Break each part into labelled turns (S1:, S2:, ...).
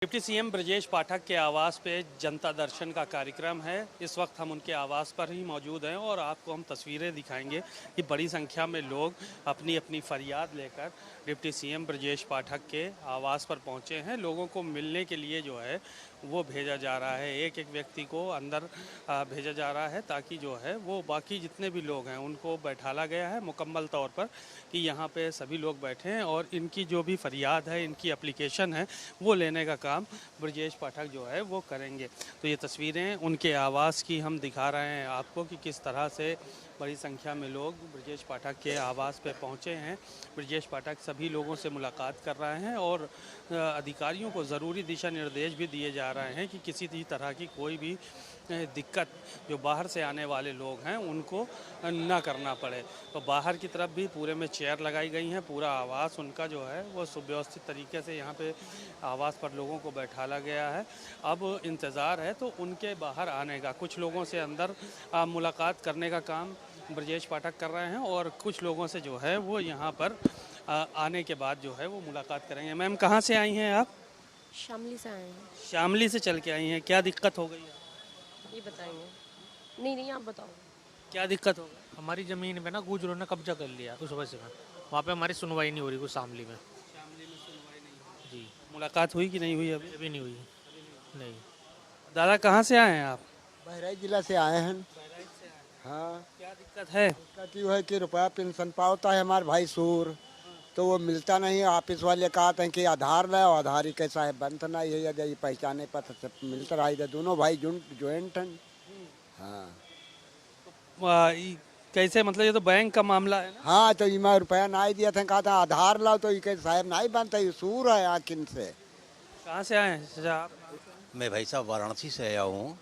S1: Deputy CM Brajesh Pathak के आवास पे जनता दर्शन का कार्यक्रम है। इस वक्त हम उनके आवास पर ही मौजूद हैं और आपको हम तस्वीरें दिखाएंगे कि बड़ी संख्या में लोग अपनी अपनी फरियाद लेकर डिप्टी सीएम ब्रजेश पाठक के आवास पर पहुंचे हैं। लोगों को मिलने के लिए जो है वो भेजा जा रहा है, एक एक व्यक्ति को अंदर भेजा जा रहा है ताकि जो है वो बाकी जितने भी लोग हैं उनको बैठाला गया है मुकम्मल तौर पर कि यहाँ पे सभी लोग बैठे हैं और इनकी जो भी फरियाद है, इनकी एप्लीकेशन है, वो लेने का काम ब्रजेश पाठक जो है वो करेंगे। तो ये तस्वीरें उनके आवास की हम दिखा रहे हैं आपको कि किस तरह से बड़ी संख्या में लोग ब्रजेश पाठक के आवास पे पहुंचे हैं। ब्रजेश पाठक सभी लोगों से मुलाकात कर रहे हैं और अधिकारियों को ज़रूरी दिशा निर्देश भी दिए जा रहे हैं कि किसी भी तरह की कोई भी दिक्कत जो बाहर से आने वाले लोग हैं उनको ना करना पड़े। तो बाहर की तरफ भी पूरे में चेयर लगाई गई हैं, पूरा आवास उनका जो है वो सुव्यवस्थित तरीके से यहाँ पे आवास पर लोगों को बैठाला गया है। अब इंतज़ार है तो उनके बाहर आने का। कुछ लोगों से अंदर मुलाकात करने का काम ब्रजेश पाठक कर रहे हैं और कुछ लोगों से जो है वो यहाँ पर आने के बाद जो है वो मुलाकात करेंगे। मैम, कहाँ से आई हैं आप?
S2: शामली से आए हैं।
S1: शामली से चल के आई हैं, क्या दिक्कत हो गई है?
S2: ये बताएंगे। नहीं आप बताओ।
S1: क्या दिक्कत हो गई?
S3: हमारी ज़मीन पे ना गुजरों ने कब्जा कर लिया उस वजह से वहाँ पे हमारी सुनवाई नहीं हो रही कुछ शामली में।
S1: शामली में सुनवाई नहीं हो
S3: जी।
S1: मुलाकात हुई कि नहीं हुई?
S3: अभी नहीं हुई। नहीं।
S1: दादा, कहाँ से आए हैं आप?
S4: बहराइच जिला से आए हैं। हाँ,
S1: क्या दिक्कत है?
S4: दिक्कत ये है कि रुपया पेंशन पाता है हमारे भाई सूर, तो वो मिलता नहीं। ऑफिस वाले कहते हैं कि आधार लाओ, आधार ही कैसा है बनता नहीं है, या ये पहचाने पत्र सब मिलता रहा है। दोनों भाई ज्वाइंट हैं। हाँ।
S1: कैसे, मतलब ये तो बैंक का मामला है ना?
S4: हाँ, तो इमा रुपया नहीं दिया था, कहा था आधार लाओ, तो ये साहब नहीं बनता, ये सूर है आखिर से।
S1: कहाँ से आए हैं चाचा आप?
S5: मैं भाई साहब वाराणसी से आया हूँ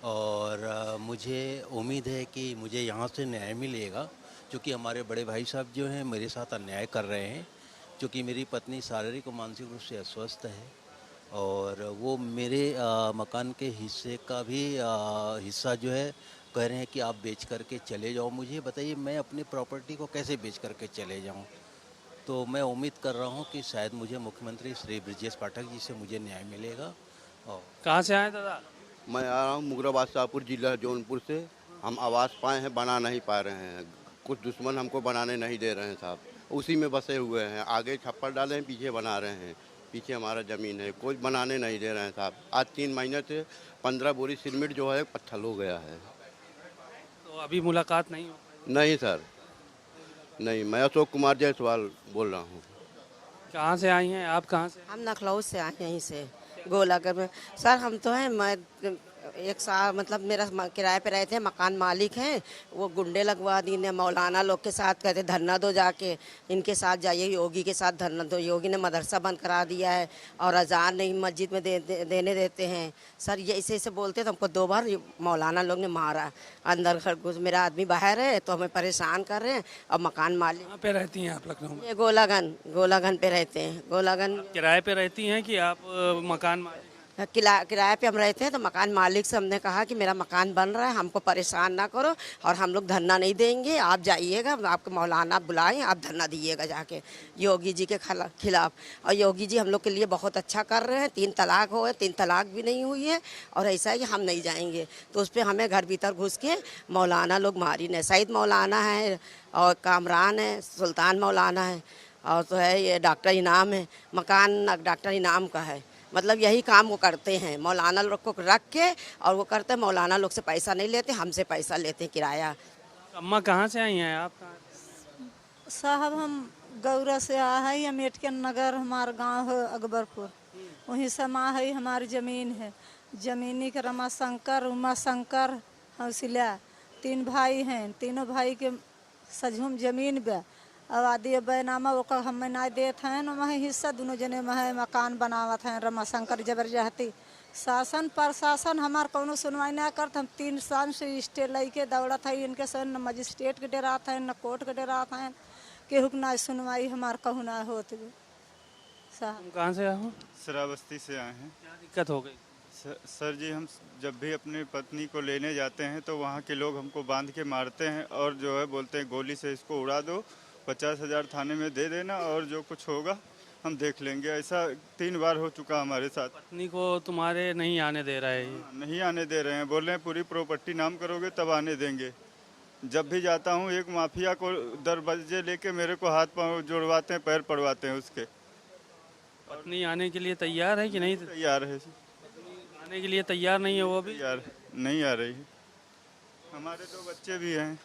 S5: और मुझे उम्मीद है कि मुझे यहाँ से न्याय मिलेगा, क्योंकि हमारे बड़े भाई साहब जो हैं मेरे साथ अन्याय कर रहे हैं। क्योंकि मेरी पत्नी शारीरिक और मानसिक रूप से अस्वस्थ है और वो मेरे मकान के हिस्से का भी हिस्सा जो है कह रहे हैं कि आप बेच करके चले जाओ। मुझे बताइए, मैं अपनी प्रॉपर्टी को कैसे बेच करके चले जाऊँ? तो मैं उम्मीद कर रहा हूँ कि शायद मुझे मुख्यमंत्री श्री ब्रजेश पाठक जी से मुझे न्याय मिलेगा। और
S1: कहाँ से आए दादा?
S6: मैं आ रहा हूँ मुगराबाद शाहपुर जिला जौनपुर से। हम आवास पाए हैं, बना नहीं पा रहे हैं। कुछ दुश्मन हमको बनाने नहीं दे रहे हैं साहब, उसी में बसे हुए हैं। आगे छप्पर डाले हैं, पीछे बना रहे हैं। पीछे हमारा ज़मीन है, कोई बनाने नहीं दे रहे हैं साहब। आज 3 महीने से 15 बोरी सीमेंट जो है पत्थर हो गया है।
S1: तो अभी मुलाकात नहीं हो?
S6: नहीं सर, नहीं। मैं अशोक कुमार जायसवाल बोल रहा हूँ।
S1: कहाँ से आई हैं आप? कहाँ से?
S2: हम नखलऊ से आए हैं, यहीं से गोलागर में। सर हम तो हैं, मैं एक साल मतलब मेरा किराए पे रहते हैं, मकान मालिक हैं। वो गुंडे लगवा दी ने, मौलाना लोग के साथ कहते धरना दो, जाके इनके साथ जाइए, योगी के साथ धरना दो। योगी ने मदरसा बंद करा दिया है और अजान नहीं मस्जिद में देने देते हैं। सर ये ऐसे बोलते तो हमको 2 बार मौलाना लोग ने मारा। अंदर घर घुस, मेरा आदमी बाहर है तो हमें परेशान कर रहे हैं। और मकान मालिक।
S1: कहाँ पे रहती हैं आप लखनऊ में?
S2: ये गोलागन पे रहते हैं। गोलागन
S1: किराए पे रहती हैं कि आप मकान मालिक?
S2: किराए पे हम रहते हैं। तो मकान मालिक से हमने कहा कि मेरा मकान बन रहा है, हमको परेशान ना करो और हम लोग धरना नहीं देंगे, आप जाइएगा, आपके मौलाना बुलाएं, आप धरना दीजिएगा जाके योगी जी के खिलाफ। और योगी जी हम लोग के लिए बहुत अच्छा कर रहे हैं। 3 तलाक हो गए, 3 तलाक भी नहीं हुई है और ऐसा है कि हम नहीं जाएंगे। तो उस पर हमें घर भीतर घुस के मौलाना लोग मारी ने। सईद मौलाना है और कामरान है, सुल्तान मौलाना है और तो है ये डॉक्टर इनाम है। मकान डॉक्टर इनाम का है। मतलब यही काम वो करते हैं, मौलाना लोग को रख के और वो करते हैं। मौलाना लोग से पैसा नहीं लेते, हमसे पैसा लेते हैं किराया।
S1: अम्मा, कहाँ से आई हैं आप?
S7: साहब हम गौरा से आ है, अम्बेडकर नगर हमारा गांव है, अकबरपुर। वहीं से माँ है, हमारी ज़मीन है। ज़मीनी के रमा शंकर, उमा शंकर, हौसिला 3 भाई हैं। तीनों भाई के सजहुम ज़मीन बे आबादी बैनामा ओकर हमें नहीं देते हैं। वहीं हिस्सा दोनों जने में है, मकान बनावत हैं रमाशंकर जबरदस्ती। शासन प्रशासन हमार कोनो सुनवाई नहीं करते। हम 3 साल से स्टे लेके दौड़त है इनके से, न मजिस्ट्रेट के डरात है, न कोर्ट के डरात हैं। केहू के ना सुनवाई हमार कहूँ ना होती।
S1: तुम कहाँ से आए हो?
S8: श्रावस्ती से आए हैं।
S1: क्या दिक्कत हो गई?
S8: सर जी, हम जब भी अपनी पत्नी को लेने जाते हैं तो वहाँ के लोग हमको बांध के मारते हैं और जो है बोलते हैं गोली से इसको उड़ा दो, 50,000 थाने में दे देना और जो कुछ होगा हम देख लेंगे। ऐसा 3 बार हो चुका हमारे साथ।
S1: पत्नी को तुम्हारे नहीं आने दे रहा है ये?
S8: नहीं आने दे रहे हैं, बोल रहे हैं पूरी प्रॉपर्टी नाम करोगे तब आने देंगे। जब भी जाता हूँ एक माफिया को दरवाजे लेके मेरे को हाथ पांव जोड़वाते हैं, पैर पड़वाते हैं उसके।
S1: पत्नी आने के लिए तैयार है कि नहीं?
S8: तैयार है,
S1: आने के लिए तैयार नहीं है वो भी?
S8: तैयार नहीं आ रही है। हमारे 2 बच्चे भी हैं,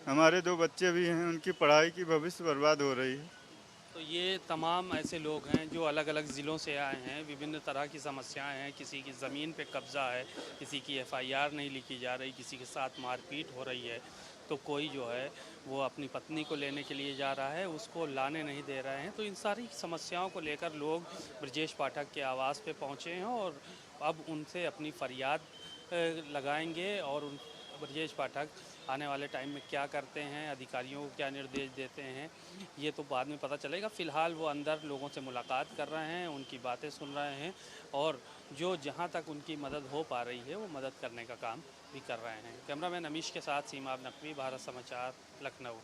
S8: हमारे 2 बच्चे भी हैं, उनकी पढ़ाई की भविष्य बर्बाद हो रही है।
S1: तो ये तमाम ऐसे लोग हैं जो अलग अलग ज़िलों से आए हैं, विभिन्न तरह की समस्याएं हैं। किसी की ज़मीन पे कब्ज़ा है, किसी की एफआईआर नहीं लिखी जा रही, किसी के साथ मारपीट हो रही है, तो कोई जो है वो अपनी पत्नी को लेने के लिए जा रहा है, उसको लाने नहीं दे रहे हैं। तो इन सारी समस्याओं को लेकर लोग ब्रजेश पाठक के आवास पे पहुँचे हैं और अब उनसे अपनी फरियाद लगाएंगे और उन ब्रजेश पाठक आने वाले टाइम में क्या करते हैं, अधिकारियों को क्या निर्देश देते हैं, ये तो बाद में पता चलेगा। फ़िलहाल वो अंदर लोगों से मुलाकात कर रहे हैं, उनकी बातें सुन रहे हैं और जो जहां तक उनकी मदद हो पा रही है वो मदद करने का काम भी कर रहे हैं। कैमरामैन अमीश के साथ सीमा नकवी, भारत समाचार, लखनऊ।